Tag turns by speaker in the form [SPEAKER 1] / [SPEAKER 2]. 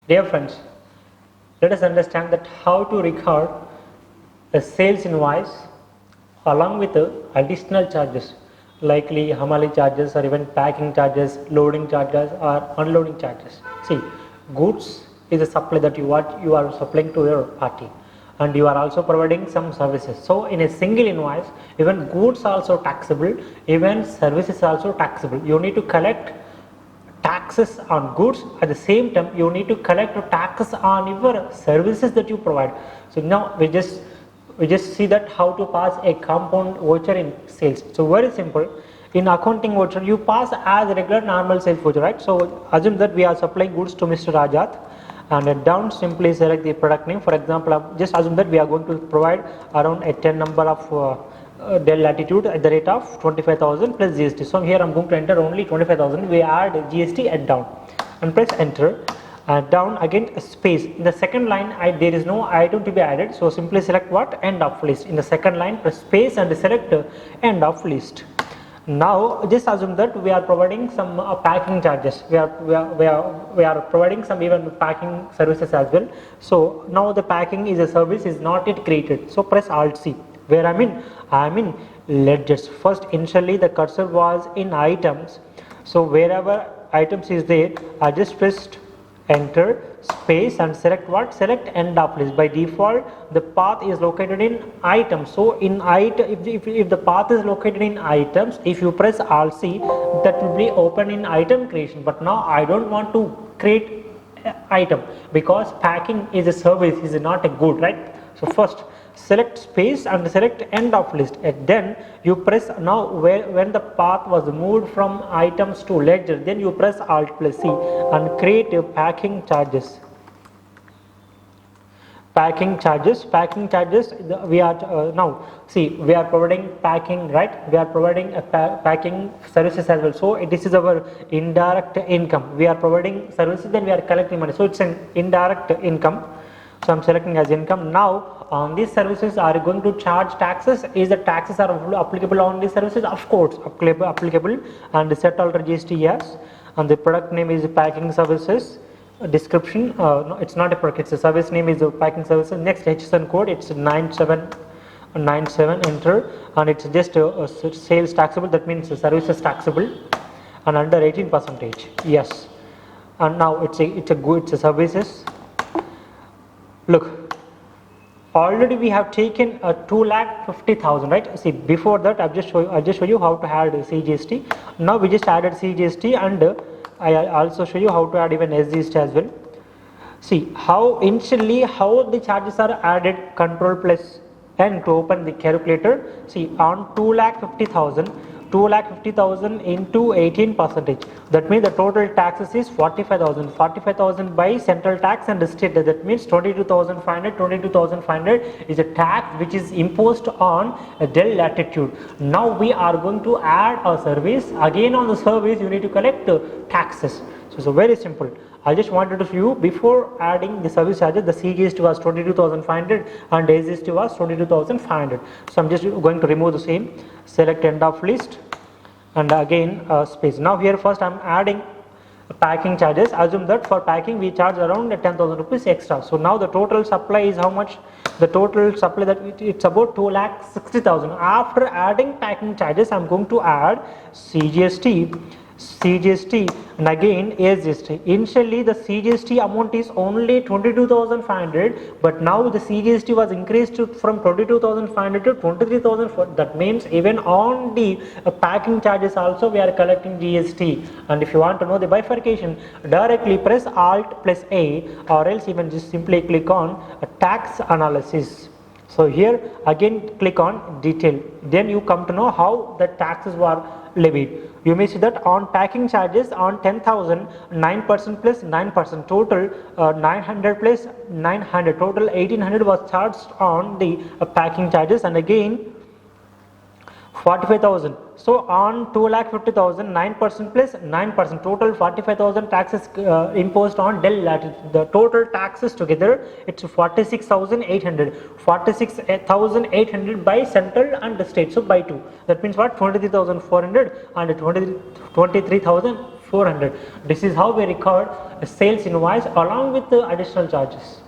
[SPEAKER 1] Dear friends, let us understand that how to record a sales invoice along with the additional charges, likely hamali charges or even packing charges, loading charges or unloading charges. See, goods is a supply that you are supplying to your party, and you are also providing some services. So in a single invoice, even goods also taxable, even services also taxable. You need to collect taxes on goods, at the same time you need to collect taxes on your services that you provide. So now we just see that how to pass a compound voucher in sales. So very simple. In accounting voucher you pass as a regular normal sales voucher, right? So assume that we are supplying goods to Mr. Rajat, and down simply select the product name. For example, just assume that we are going to provide around a 10 number of Dell Latitude at the rate of 25,000 plus GST. So here I am going to enter only 25,000. We add GST and down and press enter. Down again a space. In the second line there is no item to be added. So simply select what? End of list. In the second line press space and select end of list. Now just assume that we are providing some packing charges. We are providing some even packing services as well. So now the packing is a service is not yet created. So press Alt C. Where I'm in ledgers. First initially the cursor was in items. So wherever items is there, I just pressed enter space and select what? Select end of list. By default the path is located in items. So in if the path is located in items, if you press Alt C, that will be open in item creation. But now I don't want to create item because packing is a service, is not a good, right? So first select space and select end of list, and then you press now when the path was moved from items to ledger, then you press Alt plus C and create a packing charges. Packing charges we are now see we are providing packing, right? We are providing a packing services as well. So this is our indirect income. We are providing services, then we are collecting money. So it's an indirect income. So I'm selecting as income. Now on these services, are you going to charge taxes? Is the taxes are applicable on these services? Of course applicable. And set alter GST, yes. And the product name is packing services. Description, no, it's not a product, it's a service name is packing services. Next HSN code, it's 9797, enter, and it's just a sales taxable, that means services taxable, and under 18%, yes. And now it's a services. Look, already we have taken 2,50,000, right? See, before that I'll just show you how to add CGST. Now we just added CGST, and I also show you how to add even SGST as well. See how initially how the charges are added. Control plus N to open the calculator. See, on 2,50,000 into 18%, that means the total taxes is 45,000 by central tax and state, that means 22,500 is a tax which is imposed on Dell Latitude. Now we are going to add a service. Again on the service you need to collect taxes. So very simple. I just wanted to show you before adding the service charges, the CGST was 22,500 and SGST was 22,500. So I'm just going to remove the same, select end of list, and again space. Now here first I'm adding packing charges. Assume that for packing we charge around 10,000 rupees extra. So now the total supply is how much? The total supply that it's about 2,60,000. After adding packing charges, I'm going to add CGST and again SGST. Initially the CGST amount is only 22,500, but now the CGST was increased from 22,500 to 23,000. That means even on the packing charges also we are collecting GST. And if you want to know the bifurcation, directly press Alt plus A, or else even just simply click on tax analysis. So here again click on detail, then you come to know how the taxes were levied. You may see that on packing charges on 10,000, 9% plus 9%, total 900 plus 900, total 1,800 was charged on the packing charges, and again 45,000. So on 2,50,000, 9% plus 9%, total 45,000 taxes imposed on Dell Latitude. The total taxes together it's 46,800. 46,800 by central and the state. So by 2. That means what? 23,400 and 23,500. 400. This is how we record a sales invoice along with the additional charges.